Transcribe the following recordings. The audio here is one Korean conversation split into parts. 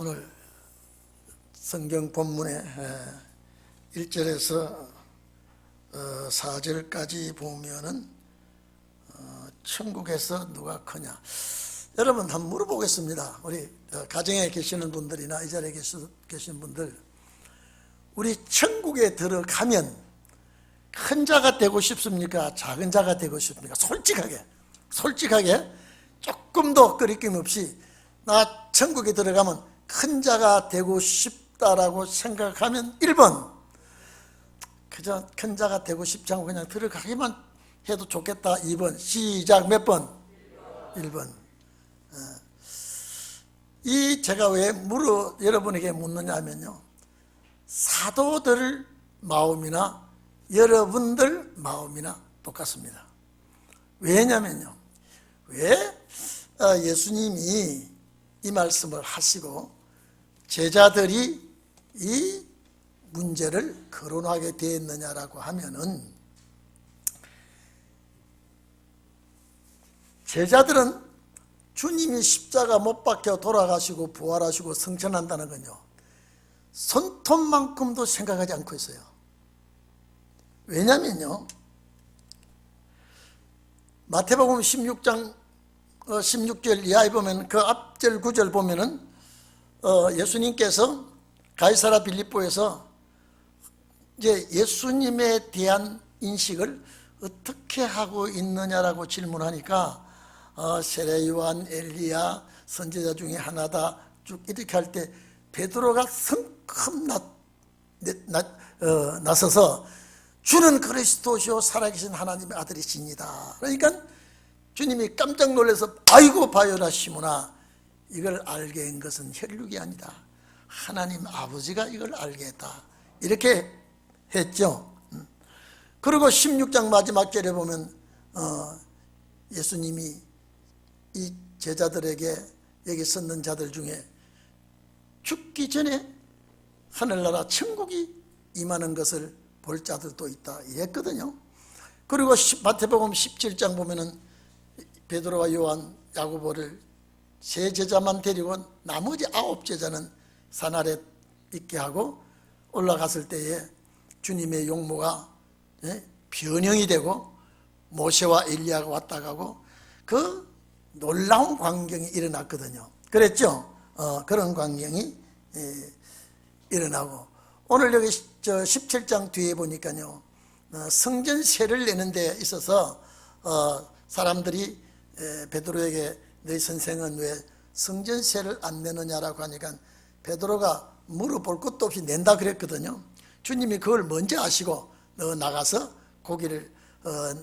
오늘 성경 본문의 1절에서 4절까지 보면은 천국에서 누가 크냐. 여러분 한번 물어보겠습니다. 우리 가정에 계시는 분들이나 이 자리에 계신 분들, 우리 천국에 들어가면 큰 자가 되고 싶습니까? 작은 자가 되고 싶습니까? 솔직하게 조금도 거리낌 없이 나 천국에 들어가면 큰 자가 되고 싶다라고 생각하면 1번, 그저 큰 자가 되고 싶지 않고 그냥 들어가기만 해도 좋겠다. 2번, 시작. 몇 번? 1번. 이 제가 왜 여러분에게 묻느냐 하면요, 사도들 마음이나 여러분들 마음이나 똑같습니다. 왜냐면요, 왜 예수님이 이 말씀을 하시고 제자들이 이 문제를 거론하게 되었느냐라고 하면은, 제자들은 주님이 십자가 못 박혀 돌아가시고 부활하시고 승천한다는 건요, 손톱만큼도 생각하지 않고 있어요. 왜냐면요, 마태복음 16장 16절 이하에 보면, 그 앞절 9절 보면은 예수님께서 가이사랴 빌립보에서 이제 예수님에 대한 인식을 어떻게 하고 있느냐라고 질문하니까 세례 요한, 엘리야, 선지자 중에 하나다 쭉 이렇게 할 때 베드로가 성큼 나서서 주는 그리스도시요 살아계신 하나님의 아들이십니다. 그러니까 주님이 깜짝 놀라서 아이고 바요라 시몬아, 이걸 알게 한 것은 혈육이 아니다, 하나님 아버지가 이걸 알게 했다, 이렇게 했죠. 그리고 16장 마지막 절에 보면 예수님이 이 제자들에게, 여기 섰는 자들 중에 죽기 전에 하늘나라 천국이 임하는 것을 볼 자들도 있다, 이랬거든요. 그리고 마태복음 17장 보면은 베드로와 요한, 야고보를 세 제자만 데리고 나머지 9제자는 산 아래 있게 하고 올라갔을 때에 주님의 용모가 변형이 되고 모세와 엘리야가 왔다 가고 그 놀라운 광경이 일어났거든요. 그랬죠? 그런 광경이 일어나고, 오늘 여기 17장 뒤에 보니까요, 성전세를 내는 데 있어서 사람들이 베드로에게 너희 선생은 왜 성전세를 안 내느냐라고 하니까 베드로가 물어볼 것도 없이 낸다 그랬거든요. 주님이 그걸 먼저 아시고 너 나가서 고기를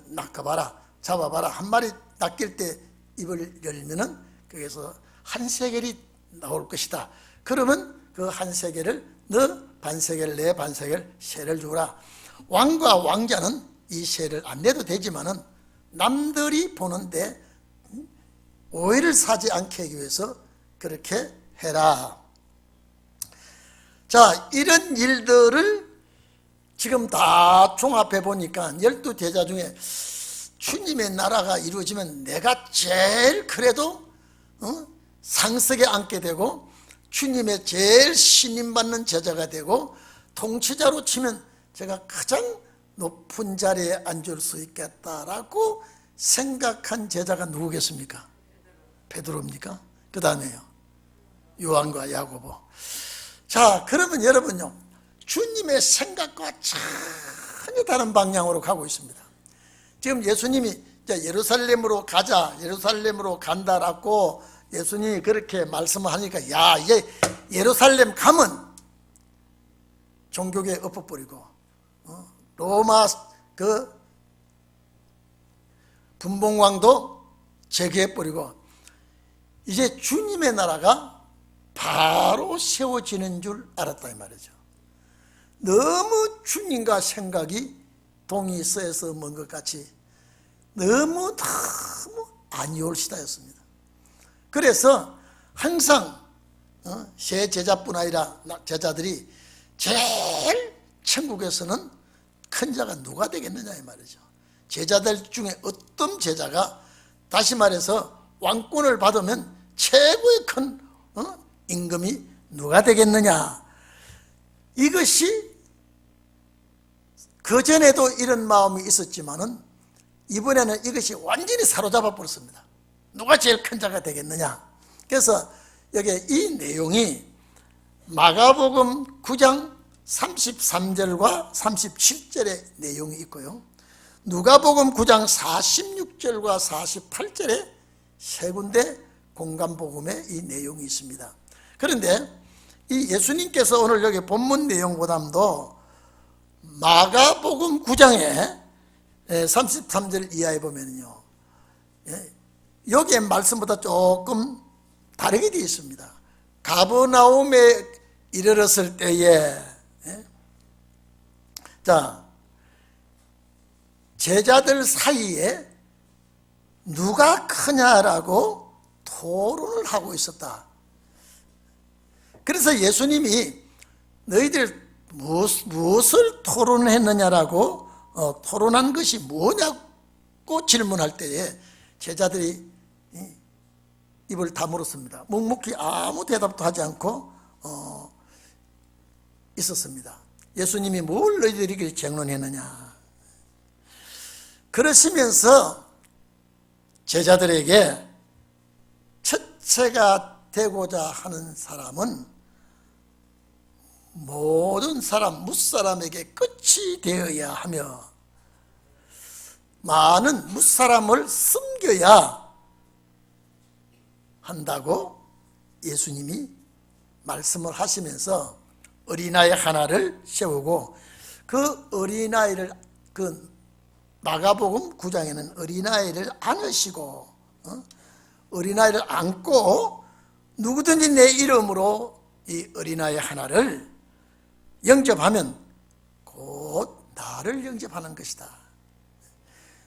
낚아봐라, 잡아봐라, 한 마리 낚일 때 입을 열면은 거기서 한 세겔이 나올 것이다. 그러면 그 한 세겔을 너 반세겔, 내 반세겔 세를 주라. 왕과 왕자는 이 세를 안 내도 되지만은 남들이 보는데 오해를 사지 않게 하기 위해서 그렇게 해라. 자, 이런 일들을 지금 다 종합해 보니까 12제자 중에 주님의 나라가 이루어지면 내가 제일 그래도 상석에 앉게 되고 주님의 제일 신임받는 제자가 되고 통치자로 치면 제가 가장 높은 자리에 앉을 수 있겠다라고 생각한 제자가 누구겠습니까? 베드로입니까? 그 다음에요, 요한과 야고보. 자, 그러면 여러분요, 주님의 생각과 전혀 다른 방향으로 가고 있습니다. 지금 예수님이 예루살렘으로 가자, 예루살렘으로 간다라고 예수님이 그렇게 말씀하니까, 야, 이제 예루살렘 가면 종교계 엎어버리고 로마 그 분봉왕도 제거해버리고 이제 주님의 나라가 바로 세워지는 줄 알았다 이 말이죠. 너무 주님과 생각이 동이서에서 먼 것 같이 너무 아니올 시다였습니다. 그래서 항상 세 제자뿐 아니라 제자들이 제일 천국에서는 큰 자가 누가 되겠느냐 이 말이죠. 제자들 중에 어떤 제자가, 다시 말해서 왕권을 받으면 최고의 큰 임금이 누가 되겠느냐? 이것이 그전에도 이런 마음이 있었지만은 이번에는 이것이 완전히 사로잡아 버렸습니다. 누가 제일 큰 자가 되겠느냐? 그래서 여기 이 내용이 마가복음 9장 33절과 37절의 내용이 있고요, 누가복음 9장 46절과 48절에 세 군데 공간복음에 이 내용이 있습니다. 그런데 이 예수님께서 오늘 여기 본문 내용보다도 마가복음 9장에 33절 이하에 보면요, 여기에 말씀보다 조금 다르게 되어 있습니다. 가버나움에 이르렀을 때에, 자, 제자들 사이에 누가 크냐라고 토론을 하고 있었다. 그래서 예수님이 너희들 무엇을 토론했느냐라고 토론한 것이 뭐냐고 질문할 때에 제자들이 입을 다물었습니다. 묵묵히 아무 대답도 하지 않고 있었습니다. 예수님이 뭘 너희들이 쟁론했느냐. 그러시면서 제자들에게 첫째가 되고자 하는 사람은 모든 사람, 무사람에게 끝이 되어야 하며 많은 무사람을 섬겨야 한다고 예수님이 말씀을 하시면서 어린아이 하나를 세우고, 그 어린아이를, 그 마가복음 9장에는 어린아이를 안으시고, 어린아이를 안고 누구든지 내 이름으로 이 어린아이 하나를 영접하면 곧 나를 영접하는 것이다.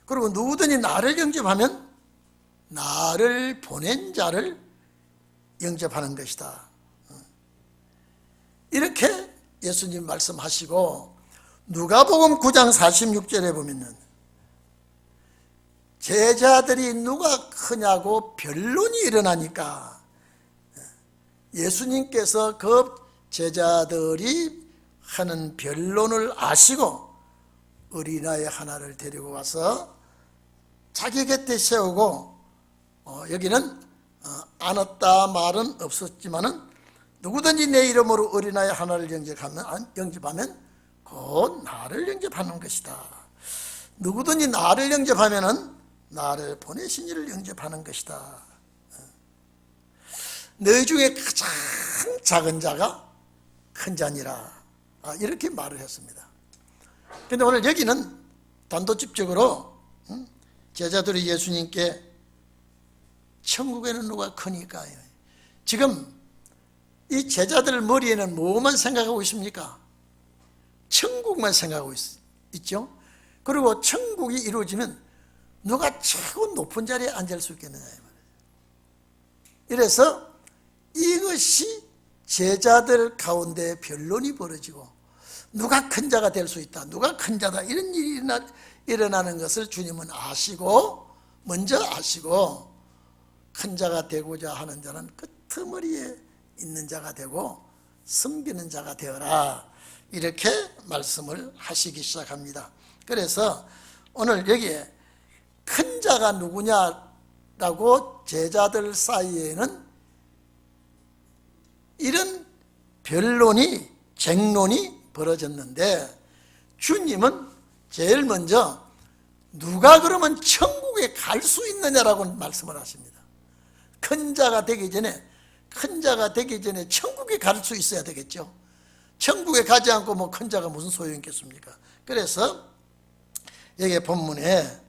그리고 누구든지 나를 영접하면 나를 보낸 자를 영접하는 것이다. 이렇게 예수님 말씀하시고, 누가복음 9장 46절에 보면은 제자들이 누가 크냐고 변론이 일어나니까 예수님께서 그 제자들이 하는 변론을 아시고 어린아이 하나를 데리고 와서 자기 곁에 세우고, 여기는 안았다 말은 없었지만은 누구든지 내 이름으로 어린아이 하나를 영접하면 곧 나를 영접하는 것이다. 누구든지 나를 영접하면은 나를 보내신 이를 영접하는 것이다. 너희 중에 가장 작은 자가 큰 자니라. 이렇게 말을 했습니다. 그런데 오늘 여기는 단도직입적으로 제자들이 예수님께 천국에는 누가 크니까, 지금 이 제자들 머리에는 뭐만 생각하고 있습니까? 천국만 생각하고 있죠. 그리고 천국이 이루어지면 누가 최고 높은 자리에 앉을 수 있겠느냐. 이래서 이것이 제자들 가운데 변론이 벌어지고 누가 큰 자가 될 수 있다, 누가 큰 자다, 이런 일이 일어나는 것을 주님은 아시고, 먼저 아시고, 큰 자가 되고자 하는 자는 끄트머리에 있는 자가 되고 섬기는 자가 되어라, 이렇게 말씀을 하시기 시작합니다. 그래서 오늘 여기에 큰 자가 누구냐라고 제자들 사이에는 이런 변론이, 쟁론이 벌어졌는데, 주님은 제일 먼저 누가 그러면 천국에 갈 수 있느냐라고 말씀을 하십니다. 큰 자가 되기 전에 천국에 갈 수 있어야 되겠죠. 천국에 가지 않고 뭐 큰 자가 무슨 소용이 있겠습니까? 그래서 여기 본문에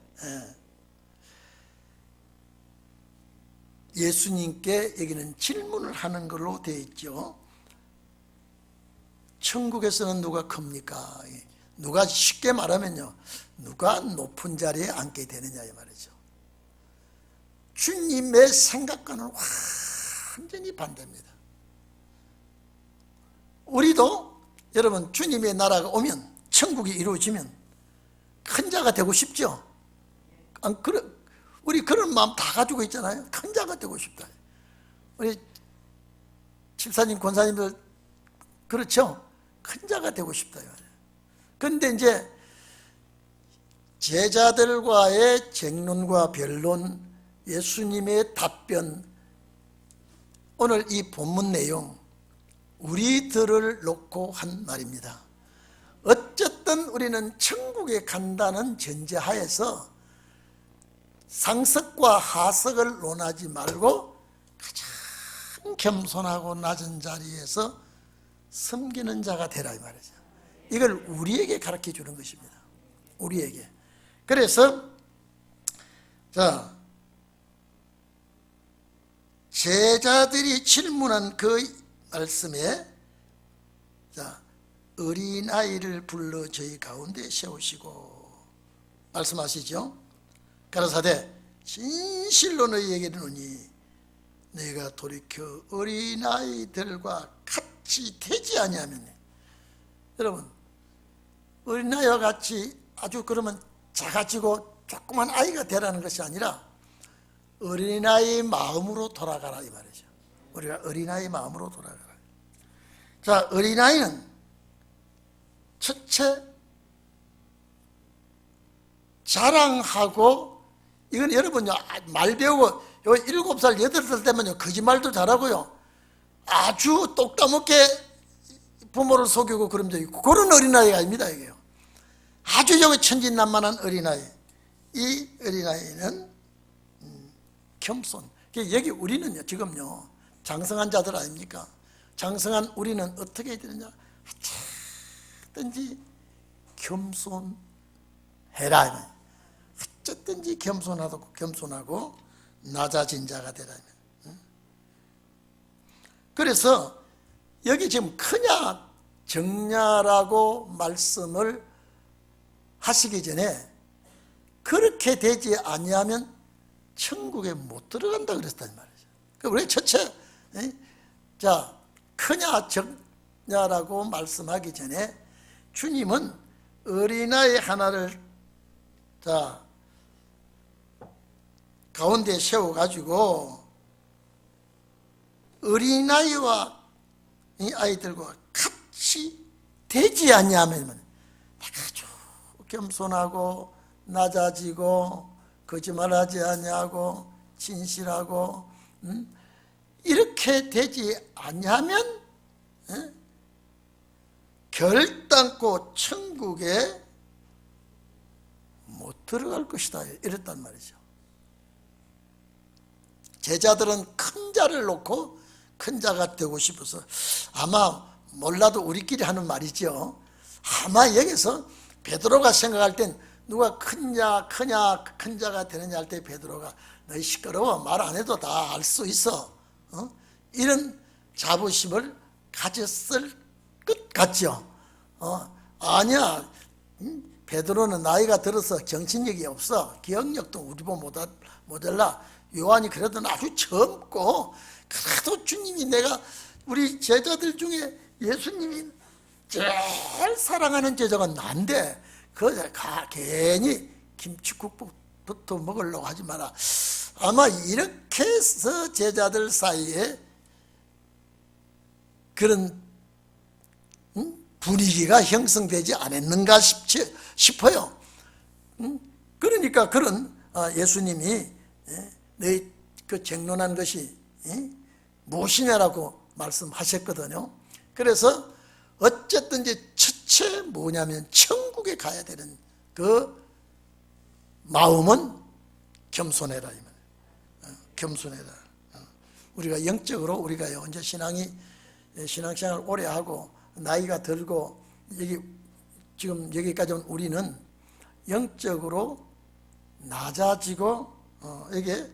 예수님께 여기는 질문을 하는 걸로 되어 있죠. 천국에서는 누가 큽니까? 누가, 쉽게 말하면요, 누가 높은 자리에 앉게 되느냐 이 말이죠. 주님의 생각과는 완전히 반대입니다. 우리도 여러분, 주님의 나라가 오면, 천국이 이루어지면 큰 자가 되고 싶죠? 우리 그런 마음 다 가지고 있잖아요. 큰 자가 되고 싶다. 우리 집사님, 권사님들 그렇죠? 큰 자가 되고 싶다. 그런데 이제 제자들과의 쟁론과 변론, 예수님의 답변, 오늘 이 본문 내용 우리들을 놓고 한 말입니다. 어쨌든 우리는 천국에 간다는 전제하에서 상석과 하석을 논하지 말고 가장 겸손하고 낮은 자리에서 섬기는 자가 되라 이 말이죠. 이걸 우리에게 가르쳐 주는 것입니다. 우리에게. 그래서 자, 제자들이 질문한 그 말씀에 자, 어린아이를 불러 저희 가운데 세우시고 말씀하시죠. 가라사대 진실로 너희에게 이르노니 너희가 돌이켜 어린아이들과 같이 되지 아니하면, 여러분 어린아이와 같이 아주 그러면 작아지고 조그만 아이가 되라는 것이 아니라 어린아이의 마음으로 돌아가라 이 말이죠. 우리가 어린아이의 마음으로 돌아가라. 자, 어린아이는 첫째 자랑하고, 이건 여러분요 말 배우고 요 7살 8살 되면요 거짓말도 잘하고요 아주 똑따먹게 부모를 속이고 그런 적 있고, 그런 어린아이가 아닙니다. 이게요 아주 여기 천진난만한 어린아이. 이 어린아이는 겸손. 여기 우리는요 지금요 장성한 자들 아닙니까? 장성한 우리는 어떻게 해야 되느냐, 어쨌든지 겸손해라. 어쨌든지 겸손하고 낮아진 자가 되라. 그래서 여기 지금 크냐 적냐라고 말씀을 하시기 전에 그렇게 되지 아니하면 천국에 못 들어간다 그랬단 말이죠. 우리 첫째, 자, 크냐 적냐라고 말씀하기 전에 주님은 어린아이 하나를 자 가운데 세워가지고 어린아이와 이 아이들과 같이 되지 아니하면 아주 겸손하고 낮아지고 거짓말하지 아니하고 진실하고 이렇게 되지 아니하면 결단코 천국에 못 들어갈 것이다 이랬단 말이죠. 제자들은 큰 자를 놓고 큰 자가 되고 싶어서, 아마 몰라도 우리끼리 하는 말이죠. 아마 여기서 베드로가 생각할 땐 누가 큰 자가 되느냐 할 때 베드로가 너희 시끄러워 말 안 해도 다 알 수 있어, 이런 자부심을 가졌을 것 같죠. 아니야, 베드로는 나이가 들어서 정신력이 없어, 기억력도 우리보다 모자라. 요한이 그래도 아주 젊고, 그래도 주님이, 내가 우리 제자들 중에 예수님이 제일 사랑하는 제자가 난데 괜히 김치국부터 먹으려고 하지 마라. 아마 이렇게 해서 제자들 사이에 그런 분위기가 형성되지 않았는가 싶어요. 그러니까 그런 예수님이 너희 그 쟁론한 것이 무엇이냐라고 말씀하셨거든요. 그래서 어쨌든 이제 첫째 뭐냐면 천국에 가야 되는 그 마음은 겸손해라 이 말이에요. 겸손해라. 우리가 영적으로 우리가 이제 신앙생활 오래 하고 나이가 들고 지금 여기까지 온 우리는 영적으로 낮아지고 이게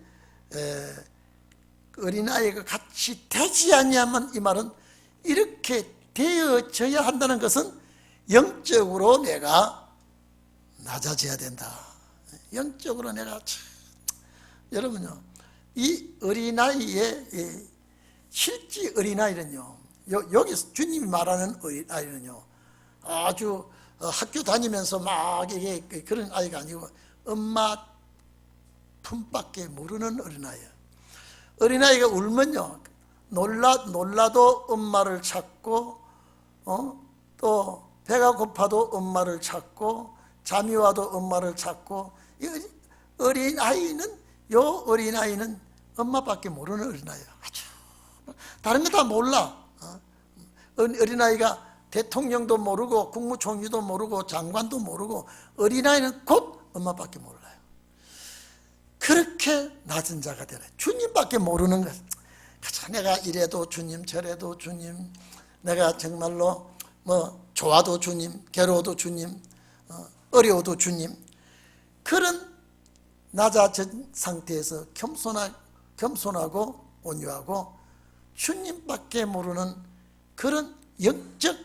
어린아이가 같이 되지 않냐면, 이 말은 이렇게 되어져야 한다는 것은 영적으로 내가 낮아져야 된다. 영적으로 내가 여러분요, 이 어린아이의 실제 어린아이는요, 여기 주님이 말하는 어린아이는요 아주 학교 다니면서 막 이게 그런 아이가 아니고 엄마 품밖에 모르는 어린아이예요. 어린아이가 울면요 놀라도 엄마를 찾고, 또 배가 고파도 엄마를 찾고, 잠이 와도 엄마를 찾고. 이 어린아이는 엄마밖에 모르는 어린아이야. 아주 다른 거 다 몰라. 어린아이가 대통령도 모르고 국무총리도 모르고 장관도 모르고, 어린아이는 곧 엄마밖에 몰라요. 그렇게 낮은 자가 되라. 주님밖에 모르는 것. 내가 이래도 주님, 저래도 주님, 내가 정말로 좋아도 주님, 괴로워도 주님, 어려워도 주님. 그런 낮아진 상태에서 겸손하고 온유하고 주님밖에 모르는 그런 영적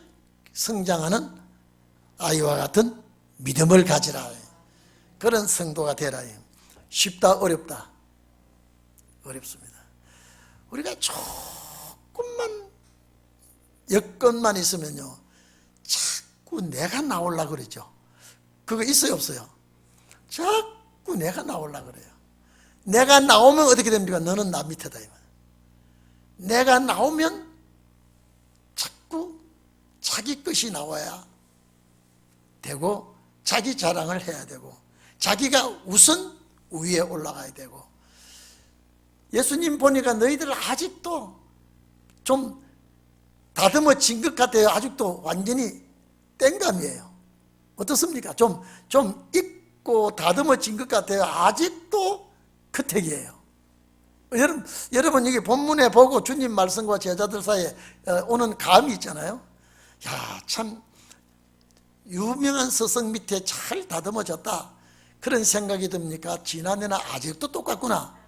성장하는 아이와 같은 믿음을 가지라. 그런 성도가 되라. 쉽다, 어렵다? 어렵습니다. 우리가 조금만 여건만 있으면요, 자꾸 내가 나오려고 그러죠. 그거 있어요, 없어요? 자꾸 내가 나오려고 그래요. 내가 나오면 어떻게 됩니까? 너는 나 밑에다. 내가 나오면 자꾸 자기 것이 나와야 되고, 자기 자랑을 해야 되고, 자기가 우선 위에 올라가야 되고. 예수님 보니까 너희들 아직도 좀 다듬어진 것 같아요. 아직도 완전히 땡감이에요. 어떻습니까? 좀 익고 다듬어진 것 같아요. 아직도 그택이에요. 여러분 여기 본문에 보고 주님 말씀과 제자들 사이에 오는 감이 있잖아요. 야, 참 유명한 스승 밑에 잘 다듬어졌다, 그런 생각이 듭니까? 지난해나 아직도 똑같구나.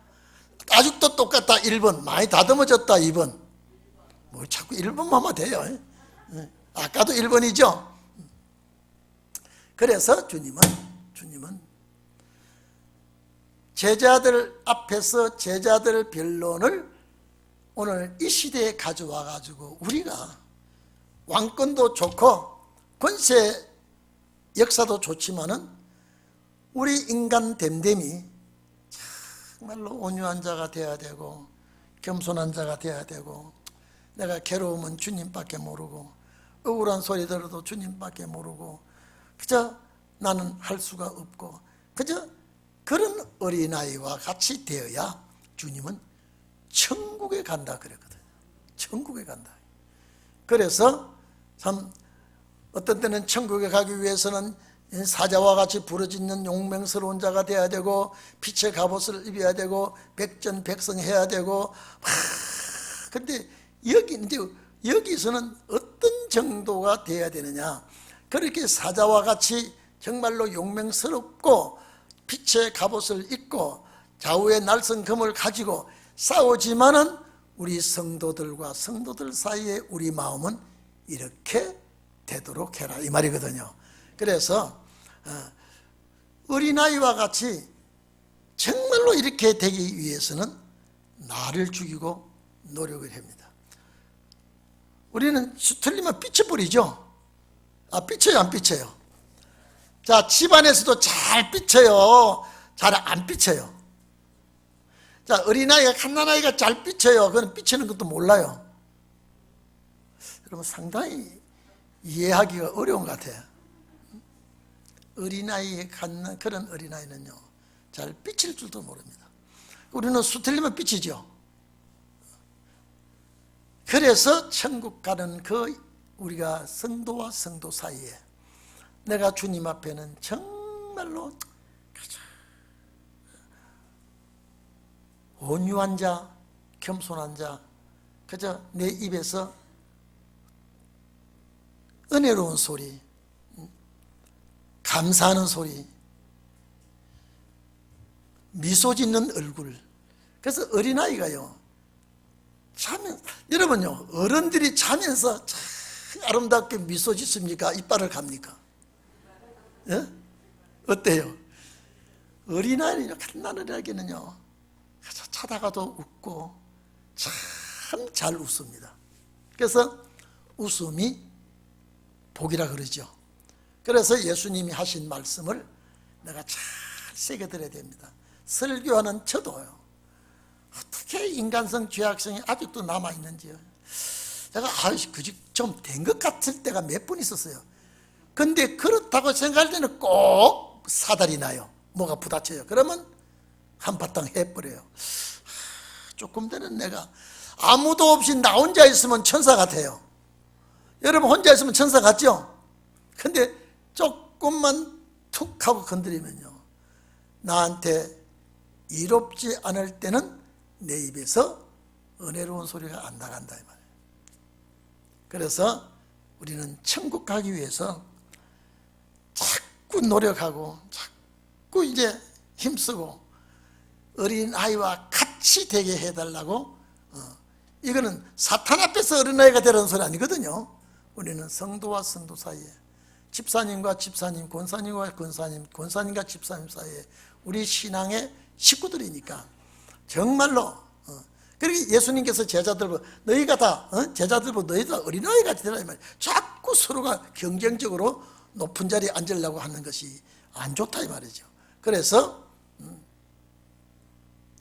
아직도 똑같다 1번, 많이 다듬어졌다 2번. 뭐 자꾸 1번만 하면 돼요. 아까도 1번이죠. 그래서 주님은 제자들 앞에서 제자들 변론을 오늘 이 시대에 가져와 가지고, 우리가 왕권도 좋고 권세 역사도 좋지만은 우리 인간 됨됨이 정말로 온유한 자가 되어야 되고, 겸손한 자가 되어야 되고, 내가 괴로우면 주님밖에 모르고, 억울한 소리 들어도 주님밖에 모르고, 그저 나는 할 수가 없고, 그저 그런 어린아이와 같이 되어야 주님은 천국에 간다 그랬거든요. 천국에 간다. 그래서 참 어떤 때는 천국에 가기 위해서는 사자와 같이 부르짖는 용맹스러운 자가 되어야 되고, 빛의 갑옷을 입어야 되고, 백전백승해야 되고. 근데 여기서는 어떤 정도가 되어야 되느냐? 그렇게 사자와 같이 정말로 용맹스럽고 빛의 갑옷을 입고 좌우의 날성검을 가지고 싸우지만은 우리 성도들과 성도들 사이에 우리 마음은 이렇게 되도록 해라, 이 말이거든요. 그래서 어린아이와 같이 정말로 이렇게 되기 위해서는 나를 죽이고 노력을 합니다. 우리는 틀리면 삐쳐버리죠. 삐쳐요, 안 삐쳐요? 자, 집안에서도 잘 삐쳐요, 잘 안 삐쳐요? 자, 어린아이가, 갓난아이가 잘 삐쳐요. 그건 삐치는 것도 몰라요. 여러분, 상당히 이해하기가 어려운 것 같아요. 어린아이에 갖는 그런 어린아이는요, 잘 삐칠 줄도 모릅니다. 우리는 수틀리면 삐치죠. 그래서 천국 가는 그 우리가 성도와 성도 사이에 내가 주님 앞에는 정말로 온유한 자, 겸손한 자, 그저 내 입에서 은혜로운 소리, 감사하는 소리, 미소 짓는 얼굴. 그래서 어린아이가요, 여러분요, 어른들이 자면서 참 아름답게 미소 짓습니까? 이빨을 갑니까? 예? 어때요? 어린아이는요, 갓난아이에게는요, 차다가도 웃고 참 잘 웃습니다. 그래서 웃음이 복이라 그러죠. 그래서 예수님이 하신 말씀을 내가 잘 새겨들어야 됩니다. 설교하는 저도요, 어떻게 인간성 죄악성이 아직도 남아있는지요. 제가 좀 된 것 같을 때가 몇 번 있었어요. 근데 그렇다고 생각할 때는 꼭 사달이 나요. 뭐가 부딪혀요. 그러면 한바탕 해버려요. 조금 전에 내가 아무도 없이 나 혼자 있으면 천사 같아요. 여러분 혼자 있으면 천사 같죠? 근데 조금만 툭 하고 건드리면요, 나한테 이롭지 않을 때는 내 입에서 은혜로운 소리가 안 나간다 이 말이에요. 그래서 우리는 천국 가기 위해서 자꾸 노력하고 자꾸 이제 힘쓰고 어린아이와 같이 되게 해달라고. 이거는 사탄 앞에서 어린아이가 되라는 소리 아니거든요. 우리는 성도와 성도 사이에, 집사님과 집사님, 권사님과 권사님, 권사님과 집사님 사이에 우리 신앙의 식구들이니까 정말로. 그러니까 예수님께서 제자들 보고 너희가 다 제자들 보고 너희 다 어린아이같이 되라 이 말이에요. 자꾸 서로가 경쟁적으로 높은 자리에 앉으려고 하는 것이 안 좋다 이 말이죠. 그래서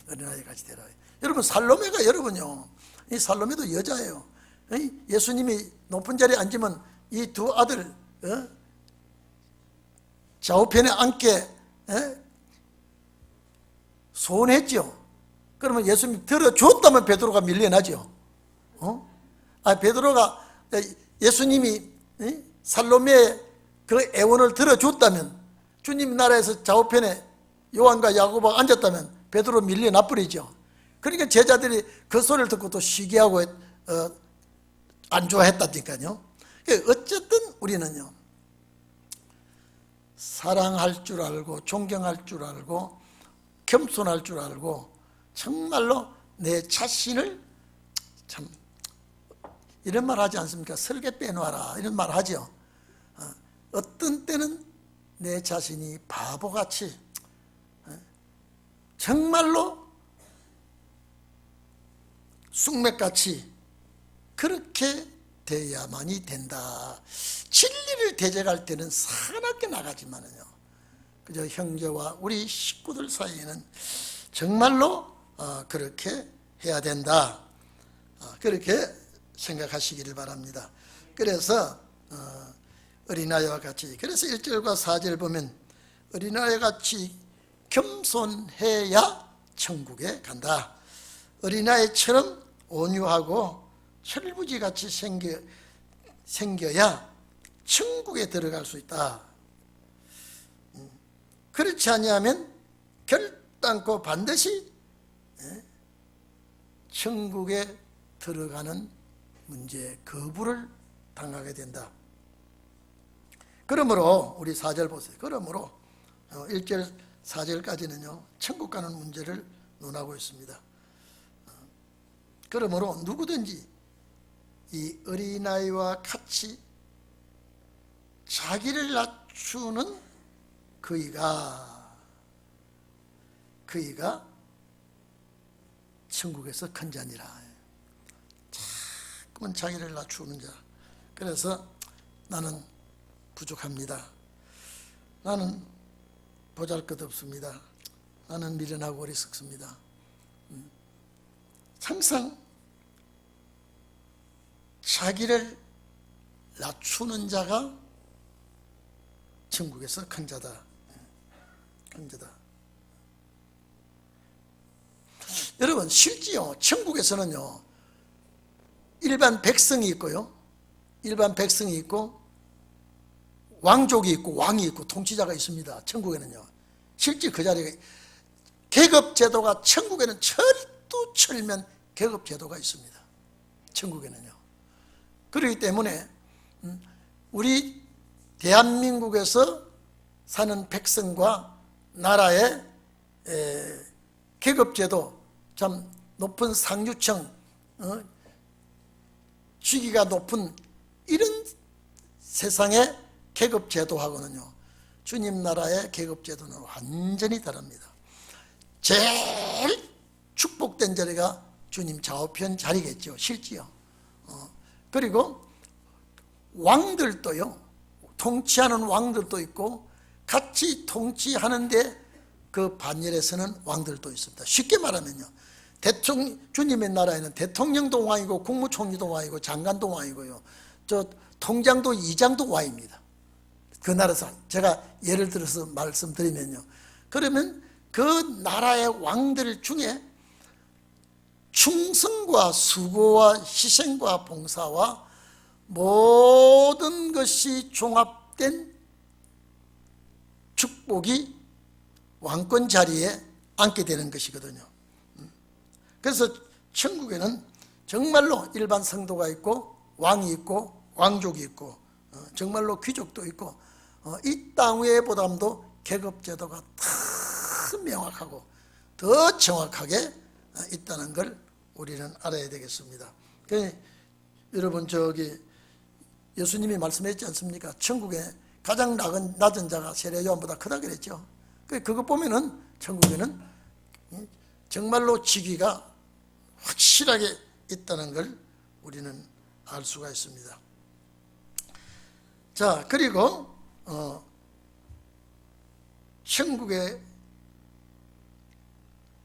어린아이같이 되라. 여러분 살로메가, 여러분요, 이 살로메도 여자예요. 예수님이 높은 자리에 앉으면 이 두 아들 좌우편에 앉게 소원했죠. 그러면 예수님이 들어줬다면 베드로가 밀려나죠. 베드로가 예수님이 살로메의 그 애원을 들어줬다면, 주님 나라에서 좌우편에 요한과 야고보가 앉았다면 베드로 밀려나 버리죠. 그러니까 제자들이 그 소리를 듣고 또 시기하고 안 좋아했다니까요. 어쨌든 우리는요, 사랑할 줄 알고 존경할 줄 알고 겸손할 줄 알고 정말로 내 자신을, 참 이런 말 하지 않습니까? 설계 빼놓아라 이런 말 하죠. 어떤 때는 내 자신이 바보같이 정말로 쑥맥같이 그렇게 돼야만이 된다. 진리를 대적할 때는 사납게 나가지만은요, 그저 형제와 우리 식구들 사이에는 정말로 그렇게 해야 된다. 그렇게 생각하시기를 바랍니다. 그래서 어린아이와 같이, 그래서 1절과 4절 보면 어린아이와 같이 겸손해야 천국에 간다. 어린아이처럼 온유하고 철부지같이 생겨야 천국에 들어갈 수 있다. 그렇지 아니하면 결단코 반드시 천국에 들어가는 문제에 거부를 당하게 된다. 그러므로 우리 4절 보세요. 그러므로 1절 4절까지는요 천국 가는 문제를 논하고 있습니다. 그러므로 누구든지 이 어린아이와 같이 자기를 낮추는 그이가 천국에서 큰 자니라. 자꾸만 자기를 낮추는 자. 그래서 나는 부족합니다. 나는 보잘것없습니다. 나는 미련하고 어리석습니다. 항상 자기를 낮추는 자가 천국에서 큰 자다. 큰 자다. 여러분 실제요 천국에서는요 일반 백성이 있고요, 일반 백성이 있고 왕족이 있고 왕이 있고 통치자가 있습니다. 천국에는요 실제 그 자리에 계급제도가, 천국에는 철두철면 계급제도가 있습니다. 천국에는요. 그렇기 때문에 우리 대한민국에서 사는 백성과 나라의 계급제도, 참 높은 상류층, 직위가 높은 이런 세상의 계급제도하고는요 주님 나라의 계급제도는 완전히 다릅니다. 제일 축복된 자리가 주님 좌우편 자리겠죠, 실지요. 그리고 왕들도요, 통치하는 왕들도 있고 같이 통치하는데 그 반열에 서는 왕들도 있습니다. 쉽게 말하면요 주님의 나라에는 대통령도 왕이고 국무총리도 왕이고 장관도 왕이고요. 저 통장도 이장도 왕입니다. 그 나라에서 제가 예를 들어서 말씀드리면요. 그러면 그 나라의 왕들 중에 충성과 수고와 희생과 봉사와 모든 것이 종합된 축복이 왕권 자리에 앉게 되는 것이거든요. 그래서 천국에는 정말로 일반 성도가 있고 왕이 있고 왕족이 있고 정말로 귀족도 있고 이 땅 외의 보담도 계급제도가 더 명확하고 더 정확하게 있다는 걸 우리는 알아야 되겠습니다. 여러분 예수님이 말씀했지 않습니까? 천국에 가장 낮은 자가 세례 요한보다 크다 그랬죠. 그것 보면은 천국에는 정말로 직위가 확실하게 있다는 걸 우리는 알 수가 있습니다. 자, 그리고 천국에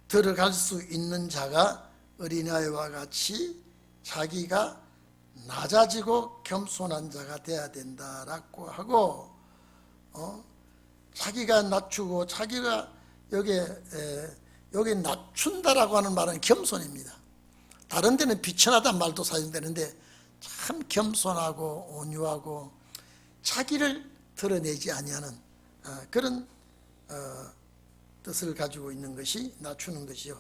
들어갈 수 있는 자가 어린아이와 같이 자기가 낮아지고 겸손한 자가 돼야 된다라고 하고 자기가 낮추고 자기가 여기 낮춘다라고 하는 말은 겸손입니다. 다른 데는 비천하다는 말도 사용되는데 참 겸손하고 온유하고 자기를 드러내지 아니하는 그런 뜻을 가지고 있는 것이 낮추는 것이요.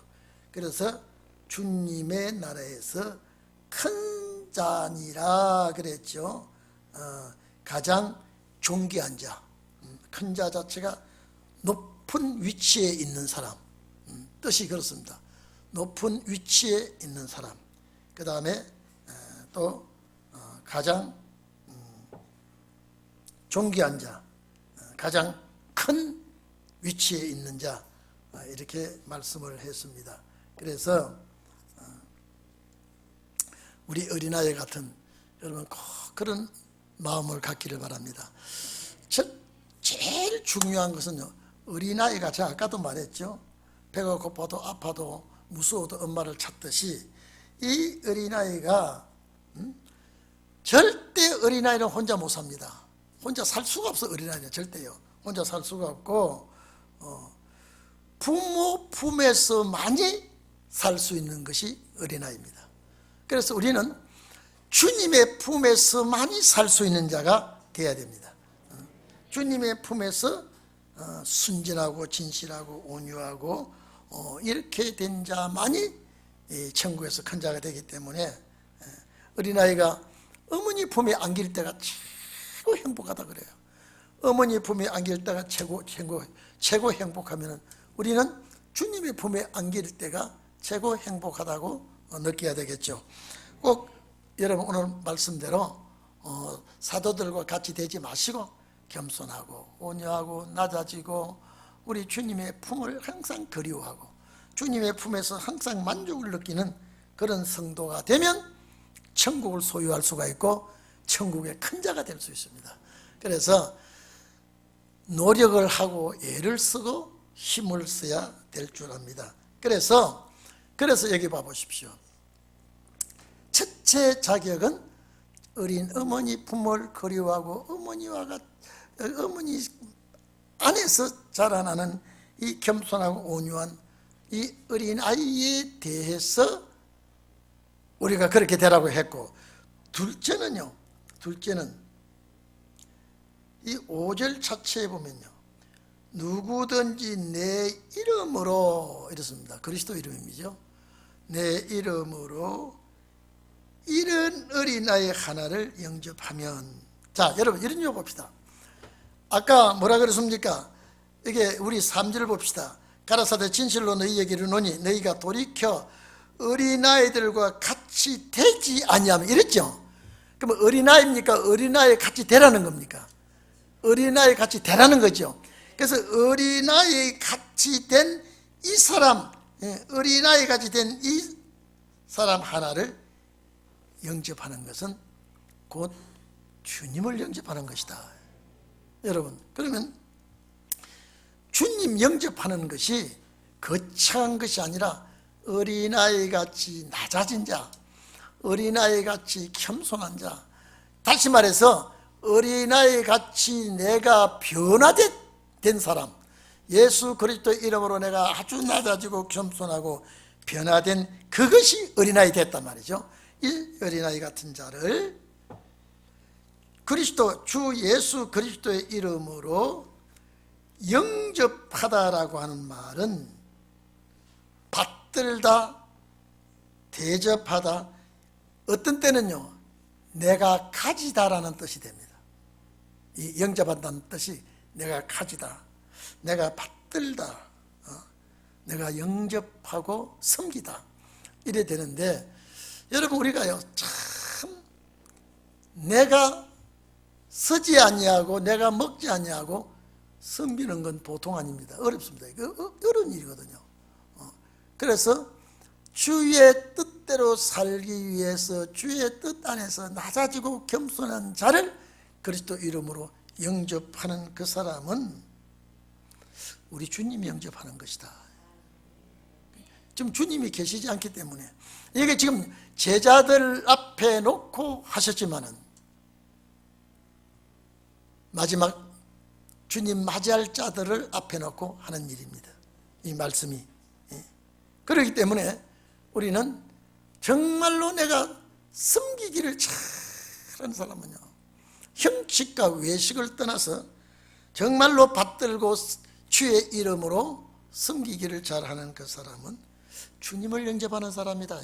그래서 주님의 나라에서 큰 자니라 그랬죠. 가장 존귀한 자, 큰 자 자체가 높은 위치에 있는 사람, 뜻이 그렇습니다. 높은 위치에 있는 사람. 그 다음에 또 가장 존귀한 자, 가장 큰 위치에 있는 자, 이렇게 말씀을 했습니다. 그래서 우리 어린아이 같은 여러분 꼭 그런 마음을 갖기를 바랍니다. 제일 중요한 것은요, 어린아이가 제가 아까도 말했죠. 배가 고파도 아파도 무서워도 엄마를 찾듯이 이 어린아이가 절대 어린아이는 혼자 못 삽니다. 혼자 살 수가 없어. 어린아이는 절대요. 혼자 살 수가 없고 부모 품에서만이 살 수 있는 것이 어린아이입니다. 그래서 우리는 주님의 품에서만이 살 수 있는 자가 되어야 됩니다. 주님의 품에서 순진하고 진실하고 온유하고 이렇게 된 자만이 천국에서 큰 자가 되기 때문에 어린아이가 어머니 품에 안길 때가 최고 행복하다 그래요. 어머니 품에 안길 때가 최고 행복하면 우리는 주님의 품에 안길 때가 최고 행복하다고 느껴야 되겠죠. 꼭 여러분 오늘 말씀대로 사도들과 같이 되지 마시고 겸손하고 온유하고 낮아지고 우리 주님의 품을 항상 그리워하고 주님의 품에서 항상 만족을 느끼는 그런 성도가 되면 천국을 소유할 수가 있고 천국의 큰 자가 될 수 있습니다. 그래서 노력을 하고 애를 쓰고 힘을 써야 될 줄 압니다. 그래서 여기 봐보십시오. 첫째 자격은 어린 어머니 품을 그리워하고 어머니 안에서 자라나는 이 겸손하고 온유한 이 어린 아이에 대해서 우리가 그렇게 되라고 했고, 둘째는 이 5절 자체에 보면요, 누구든지 내 이름으로 이렇습니다. 그리스도 이름이죠. 내 이름으로 이런 어린아이 하나를 영접하면, 자 여러분 이런 거 봅시다. 아까 뭐라 그랬습니까? 이게 우리 3절 봅시다. 가라사대 진실로 너희에게 이르노니 너희가 돌이켜 어린아이들과 같이 되지 아니하면, 이랬죠. 그러면 어린아이입니까? 어린아이 같이 되라는 겁니까? 어린아이 같이 되라는 거죠. 그래서 어린아이 같이 된 이 사람, 어린아이 같이 된 이 사람 하나를 영접하는 것은 곧 주님을 영접하는 것이다. 여러분, 그러면 주님 영접하는 것이 거창한 것이 아니라 어린아이같이 낮아진 자, 어린아이같이 겸손한 자, 다시 말해서 어린아이같이 내가 변화된 사람, 예수 그리스도 이름으로 내가 아주 낮아지고 겸손하고 변화된 그것이 어린아이 됐단 말이죠. 이 어린아이 같은 자를 그리스도 주 예수 그리스도의 이름으로 영접하다라고 하는 말은 받들다, 대접하다, 어떤 때는요 내가 가지다라는 뜻이 됩니다. 이 영접한다는 뜻이 내가 가지다, 내가 받들다, 내가 영접하고 섬기다 이래 되는데, 여러분 우리가요 참 내가 서지 아니하고 내가 먹지 아니하고 섬기는 건 보통 아닙니다. 어렵습니다. 이거 어려운 일이거든요. 그래서 주의 뜻대로 살기 위해서 주의 뜻 안에서 낮아지고 겸손한 자를 그리스도 이름으로 영접하는 그 사람은 우리 주님이 영접하는 것이다. 지금 주님이 계시지 않기 때문에 이게 지금 제자들 앞에 놓고 하셨지만은 마지막 주님 맞이할 자들을 앞에 놓고 하는 일입니다. 이 말씀이. 그렇기 때문에 우리는 정말로 내가 섬기기를 잘하는 사람은요, 형식과 외식을 떠나서 정말로 받들고 주의 이름으로 섬기기를 잘하는 그 사람은 주님을 영접하는 사람이다.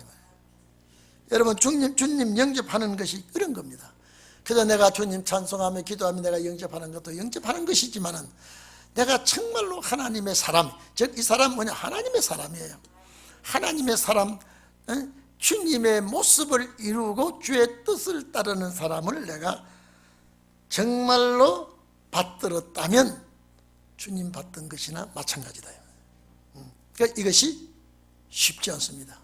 여러분 주님 영접하는 것이 그런 겁니다. 그래서 내가 주님 찬송하며 기도하며 내가 영접하는 것도 영접하는 것이지만은 내가 정말로 하나님의 사람, 즉 이 사람은 뭐냐, 하나님의 사람이에요. 하나님의 사람, 주님의 모습을 이루고 주의 뜻을 따르는 사람을 내가 정말로 받들었다면 주님 받던 것이나 마찬가지다. 그러니까 이것이 쉽지 않습니다.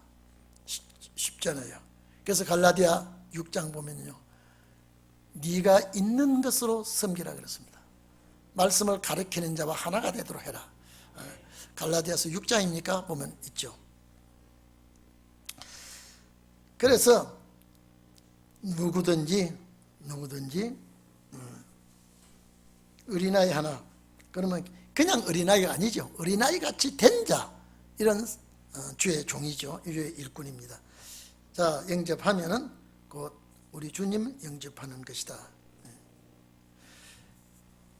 쉽지 않아요. 그래서 갈라디아 6장 보면요, 네가 있는 것으로 섬기라 그랬습니다. 말씀을 가르치는 자와 하나가 되도록 해라. 갈라디아서 6장입니까? 보면 있죠. 그래서 누구든지 어린아이 하나, 그러면 그냥 어린아이가 아니죠. 어린아이같이 된 자, 이런 주의 종이죠. 주의 일꾼입니다. 자, 영접하면은 곧 우리 주님 영접하는 것이다.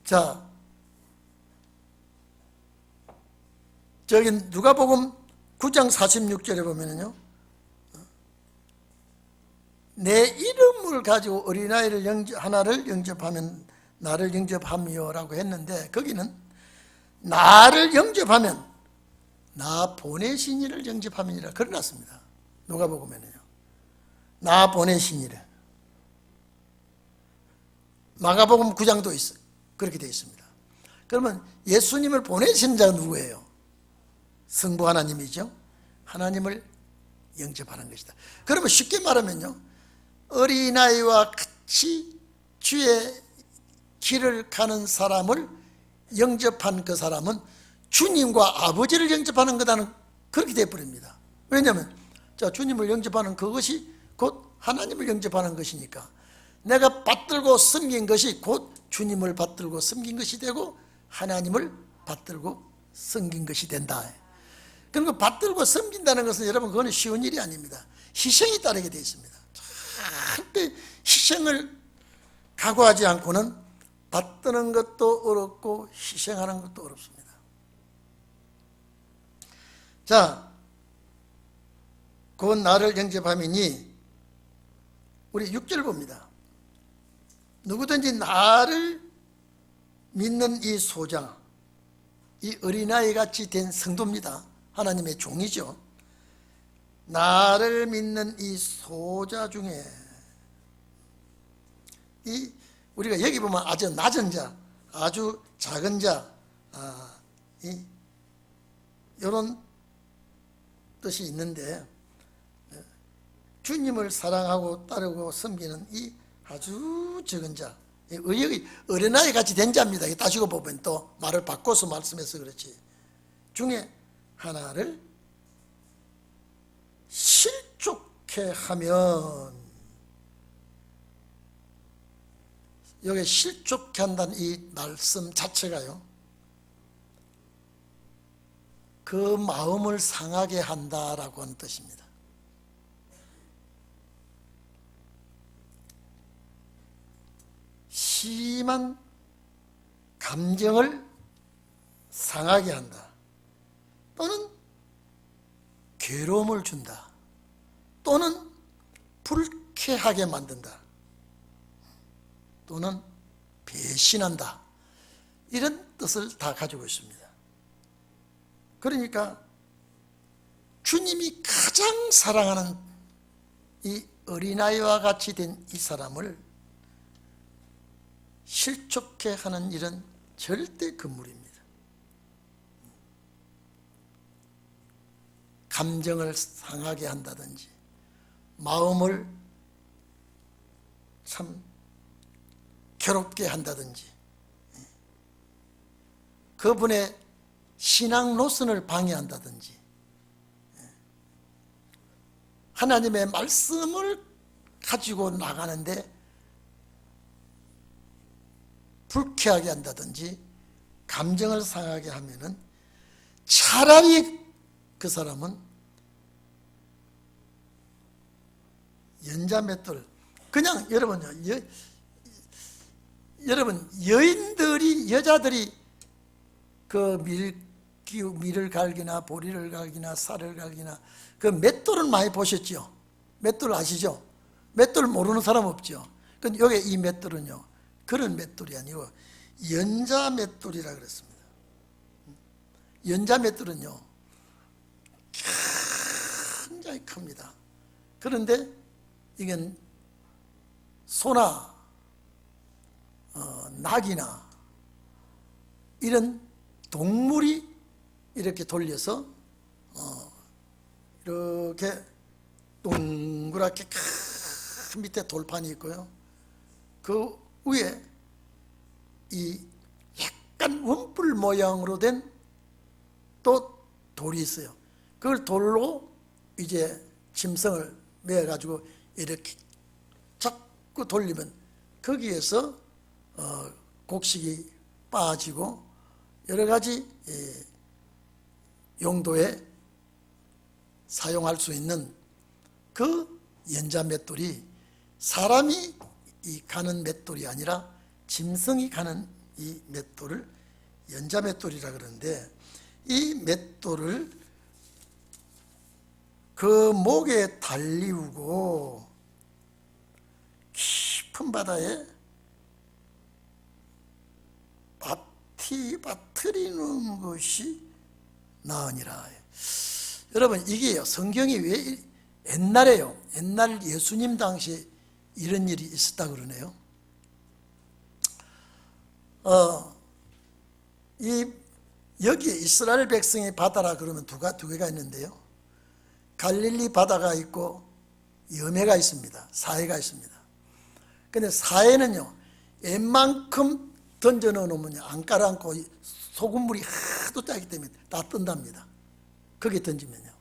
자, 저기 누가복음 9장 46절에 보면은요, 내 이름을 가지고 어린아이를 하나를 영접하면 나를 영접하미요라고 했는데, 거기는 나를 영접하면 나 보내신 이를 영접함이니라 그려놨습니다. 누가복음에는요, 나 보내신 이를. 마가복음 9장도 그렇게 되어 있습니다. 그러면 예수님을 보내신 자가 누구예요? 성부 하나님이죠. 하나님을 영접하는 것이다. 그러면 쉽게 말하면요, 어린아이와 같이 주의 길을 가는 사람을 영접한 그 사람은 주님과 아버지를 영접하는 거다는, 그렇게 되어버립니다. 왜냐하면 자, 주님을 영접하는 그것이 곧 하나님을 영접하는 것이니까 내가 받들고 섬긴 것이 곧 주님을 받들고 섬긴 것이 되고 하나님을 받들고 섬긴 것이 된다. 그리고 받들고 섬긴다는 것은 여러분 그거는 쉬운 일이 아닙니다. 희생이 따르게 되어 있습니다. 절대 희생을 각오하지 않고는 받드는 것도 어렵고 희생하는 것도 어렵습니다. 자, 곧 나를 영접함이니, 우리 6절 봅니다. 누구든지 나를 믿는 이 소자, 이 어린아이같이 된 성도입니다. 하나님의 종이죠. 나를 믿는 이 소자 중에, 이 우리가 여기 보면 아주 낮은 자, 아주 작은 자, 이런 뜻이 있는데, 주님을 사랑하고 따르고 섬기는 이 아주 적은 자, 여기 어린아이 같이 된 자입니다. 따지고 보면 또 말을 바꿔서 말씀해서 그렇지, 중에 하나를 이렇게 하면, 여기 실족케 한다는 이 말씀 자체가요, 그 마음을 상하게 한다라고 하는 뜻입니다. 심한 감정을 상하게 한다, 또는 괴로움을 준다, 또는 불쾌하게 만든다, 또는 배신한다, 이런 뜻을 다 가지고 있습니다. 그러니까 주님이 가장 사랑하는 이 어린아이와 같이 된 이 사람을 실족케 하는 일은 절대 금물입니다. 감정을 상하게 한다든지, 마음을 참 괴롭게 한다든지, 그분의 신앙 노선을 방해한다든지, 하나님의 말씀을 가지고 나가는데 불쾌하게 한다든지, 감정을 상하게 하면은 차라리 그 사람은 연자맷돌, 그냥 여러분요, 여러분 여인들이, 여자들이 그 밀을 갈기나 보리를 갈기나 쌀을 갈기나 그 맷돌은 많이 보셨죠? 맷돌 아시죠? 맷돌 모르는 사람 없죠? 근데 여기 이 맷돌은요, 그런 맷돌이 아니고 연자 맷돌이라 그랬습니다. 연자 맷돌은요 굉장히 큽니다. 그런데 이건 소나 낙이나 이런 동물이 이렇게 돌려서 이렇게 동그랗게 큰 밑에 돌판이 있고요, 그 위에 이 약간 원뿔 모양으로 된 또 돌이 있어요. 그걸 돌로 이제 짐승을 매어가지고 이렇게 자꾸 돌리면 거기에서 곡식이 빠지고 여러 가지 용도에 사용할 수 있는 그 연자 맷돌이 사람이 가는 맷돌이 아니라 짐승이 가는 이 맷돌을 연자 맷돌이라 그러는데, 이 맷돌을 그 목에 달리우고 깊은 바다에 빠뜨리는 것이 나으니라. 여러분, 이게요, 성경이 왜 옛날에요, 옛날 예수님 당시에 이런 일이 있었다 그러네요. 여기에 이스라엘 백성의 바다라 그러면 두 개가 있는데요, 갈릴리 바다가 있고 여매가 있습니다. 사해가 있습니다. 근데 사해는요, 웬만큼 던져 넣으면 안 깔아앉고 소금물이 하도 짜기 때문에 다 뜬답니다. 거기에 던지면요.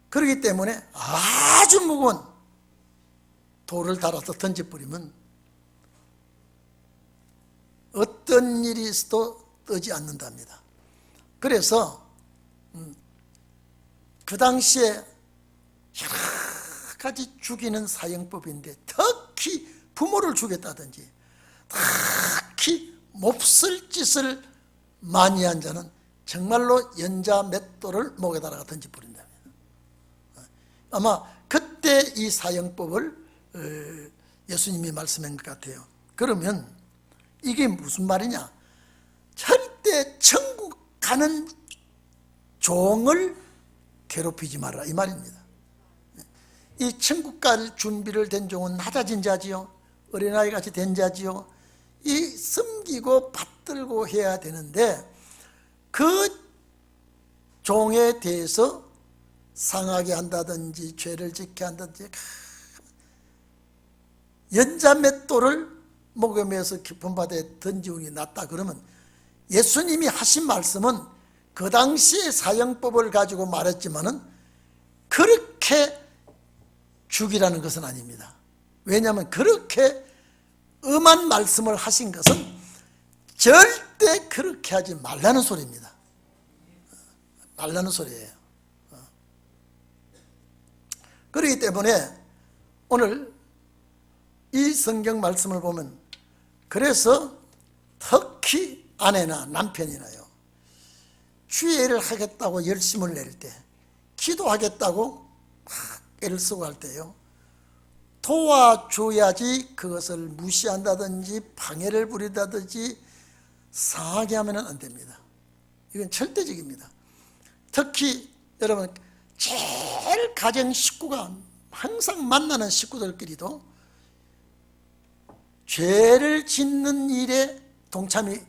그렇기 때문에 아주 무거운 돌을 달아서 던져버리면 어떤 일이 있어도 뜨지 않는답니다. 그래서 그 당시에 여러 가지 죽이는 사형법인데, 특히 부모를 죽였다든지 특히 몹쓸 짓을 많이 한 자는 정말로 연자 맷돌을 목에다가 던져버린답니다. 아마 그때 이 사형법을 예수님이 말씀한 것 같아요. 그러면 이게 무슨 말이냐, 절대 천국 가는 종을 괴롭히지 말라, 이 말입니다. 이 천국 갈 준비를 된 종은 낮아진 자지요, 어린아이 같이 된 자지요, 이 섬기고 받들고 해야 되는데, 그 종에 대해서 상하게 한다든지 죄를 짓게 한다든지, 연자 맷돌을 목에 매서 깊은 바다에 던지우니 낫다 그러면, 예수님이 하신 말씀은 그 당시의 사형법을 가지고 말했지만은 그렇게 그렇게 죽이라는 것은 아닙니다. 왜냐하면 그렇게 엄한 말씀을 하신 것은 절대 그렇게 하지 말라는 소리입니다. 말라는 소리예요. 그렇기 때문에 오늘 이 성경 말씀을 보면, 그래서 특히 아내나 남편이나요, 주의를 하겠다고 열심을 낼 때, 기도하겠다고 막 애를 쓰고 할 때요, 도와줘야지 그것을 무시한다든지 방해를 부린다든지 상하게 하면 안 됩니다. 이건 절대적입니다. 특히 여러분, 제일 가정 식구가 항상 만나는 식구들끼리도 죄를 짓는 일에 동참이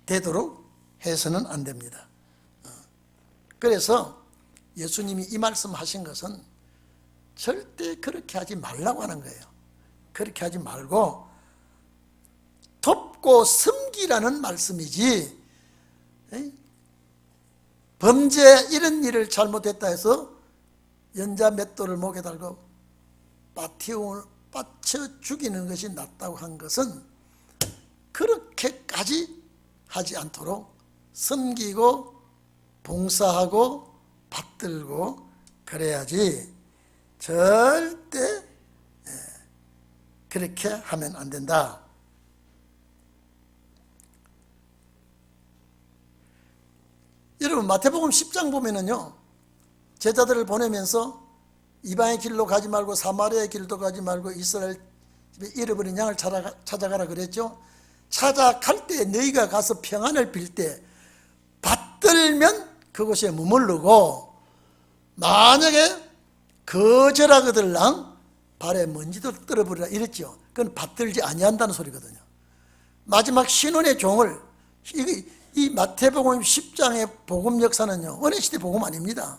되도록 해서는 안 됩니다. 그래서 예수님이 이 말씀하신 것은 절대 그렇게 하지 말라고 하는 거예요. 그렇게 하지 말고 돕고 섬기라는 말씀이지, 범죄 이런 일을 잘못했다 해서 연자 맷돌을 목에 달고 빠쳐 죽이는 것이 낫다고 한 것은 그렇게까지 하지 않도록 섬기고 봉사하고 받들고 그래야지, 절대 그렇게 하면 안 된다. 여러분, 마태복음 10장 보면은요, 제자들을 보내면서 이방의 길로 가지 말고 사마리아의 길도 가지 말고 이스라엘 집에 잃어버린 양을 찾아가라 그랬죠. 찾아갈 때 너희가 가서 평안을 빌 때 받들면 그곳에 머무르고, 만약에 거절하거들랑 발에 먼지도 떨어버리라 이랬죠. 그건 받들지 아니한다는 소리거든요. 마지막 신혼의 종을, 이 마태복음 10장의 복음 역사는요, 은혜시대 복음 아닙니다.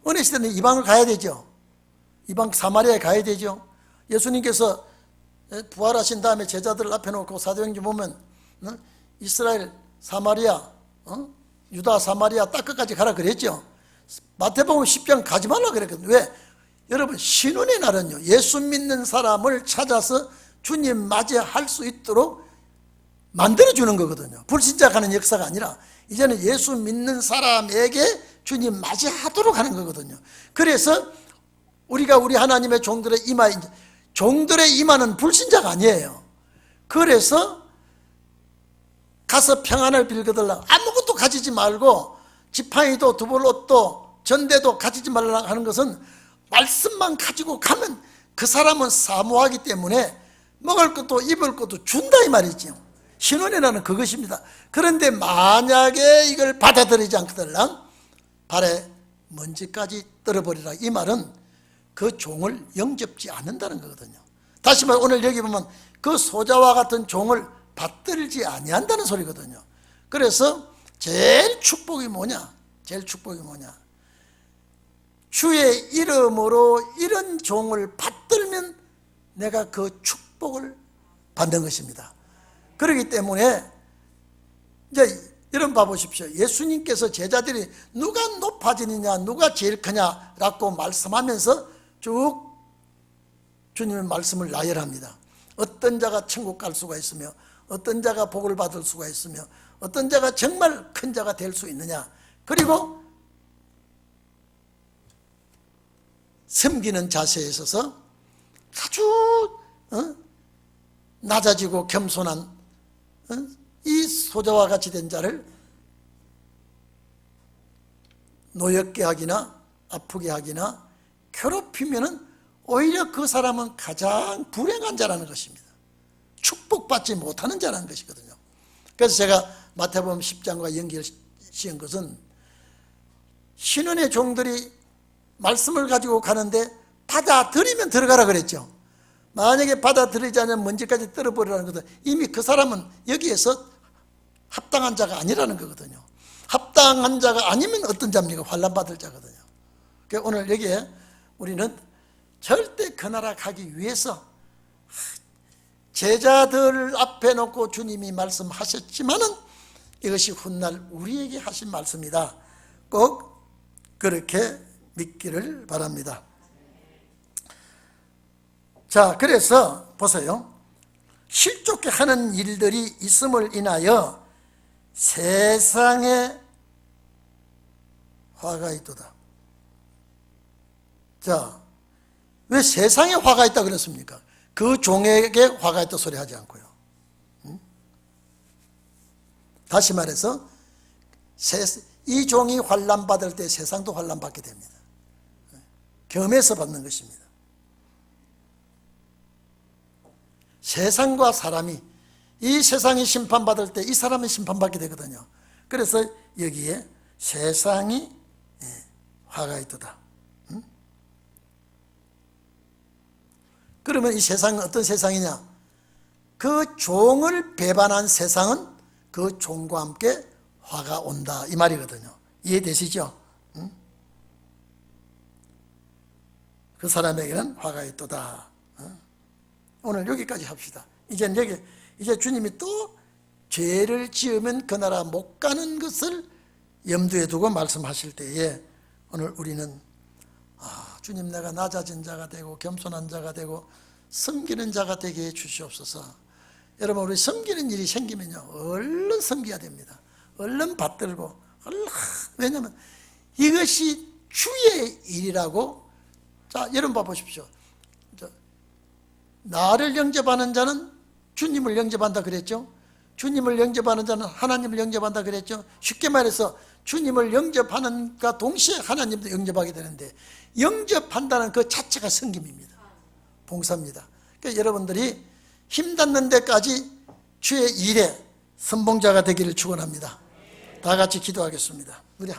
은혜시대는 이방을 가야 되죠. 이방 사마리아에 가야 되죠. 예수님께서 부활하신 다음에 제자들을 앞에 놓고 사도행전 보면 이스라엘 사마리아, 유다 사마리아 딱 끝까지 가라 그랬죠. 마태복음 10장 가지 말라 그랬거든요. 왜? 여러분, 신혼의 날은요, 예수 믿는 사람을 찾아서 주님 맞이할 수 있도록 만들어주는 거거든요. 불신자 가는 역사가 아니라 이제는 예수 믿는 사람에게 주님 맞이하도록 하는 거거든요. 그래서 우리가 우리 하나님의 종들의 종들의 이마는 불신자가 아니에요. 그래서 가서 평안을 빌거들라 아무것도 가지지 말고, 지팡이도 두벌옷도 전대도 가지지 말라 하는 것은 말씀만 가지고 가면 그 사람은 사모하기 때문에 먹을 것도 입을 것도 준다 이 말이죠. 신혼이라는 그것입니다. 그런데 만약에 이걸 받아들이지 않거들랑 발에 먼지까지 떨어버리라, 이 말은 그 종을 영접지 않는다는 거거든요. 다시 말해, 오늘 여기 보면 그 소자와 같은 종을 받들지 아니한다는 소리거든요. 그래서 제일 축복이 뭐냐? 제일 축복이 뭐냐? 주의 이름으로 이런 종을 받들면 내가 그 축복을 받는 것입니다. 그렇기 때문에 이제 여러분 봐보십시오. 예수님께서 제자들이 누가 높아지느냐, 누가 제일 크냐라고 말씀하면서 쭉 주님의 말씀을 나열합니다. 어떤 자가 천국 갈 수가 있으며, 어떤 자가 복을 받을 수가 있으며, 어떤 자가 정말 큰 자가 될 수 있느냐, 그리고 섬기는 자세에 있어서 아주 낮아지고 겸손한 이 소자와 같이 된 자를 노엽게 하기나 아프게 하기나 괴롭히면은 오히려 그 사람은 가장 불행한 자라는 것입니다. 축복받지 못하는 자라는 것이거든요. 그래서 제가 마태복음 10장과 연결시킨 것은, 신혼의 종들이 말씀을 가지고 가는데 받아들이면 들어가라 그랬죠. 만약에 받아들이지 않으면 먼지까지 떨어버리라는 것은 이미 그 사람은 여기에서 합당한 자가 아니라는 거거든요. 합당한 자가 아니면 어떤 자입니까? 환난받을 자거든요. 그러니까 오늘 여기에 우리는 절대 그 나라 가기 위해서 제자들 앞에 놓고 주님이 말씀하셨지만은 이것이 훗날 우리에게 하신 말씀이다. 꼭 그렇게 믿기를 바랍니다. 자, 그래서 보세요. 실족게 하는 일들이 있음을 인하여 세상에 화가 있도다. 자, 왜 세상에 화가 있다 그랬습니까? 그 종에게 화가 있다 소리 하지 않고요. 다시 말해서 이 종이 환난 받을 때 세상도 환난 받게 됩니다. 겸해서 받는 것입니다. 세상과 사람이, 이 세상이 심판받을 때 이 사람은 심판받게 되거든요. 그래서 여기에 세상이 화가 있도다. 그러면 이 세상은 어떤 세상이냐? 그 종을 배반한 세상은 그 종과 함께 화가 온다, 이 말이거든요. 이해되시죠? 그 사람에게는 화가 있도다. 오늘 여기까지 합시다. 이제 주님이 또 죄를 지으면 그 나라 못 가는 것을 염두에 두고 말씀하실 때에 오늘 우리는 주님, 내가 낮아진 자가 되고 겸손한 자가 되고 섬기는 자가 되게 해 주시옵소서. 여러분, 우리 섬기는 일이 생기면요, 얼른 섬겨야 됩니다. 얼른 받들고, 왜냐하면 이것이 주의 일이라고. 자, 여러분 봐보십시오. 나를 영접하는 자는 주님을 영접한다 그랬죠. 주님을 영접하는 자는 하나님을 영접한다 그랬죠. 쉽게 말해서 주님을 영접하는가 동시에 하나님도 영접하게 되는데, 영접한다는 그 자체가 섬김입니다. 봉사입니다. 그러니까 여러분들이 힘닿는 데까지 주의 일에 선봉자가 되기를 축원합니다. 다 같이 기도하겠습니다. 우리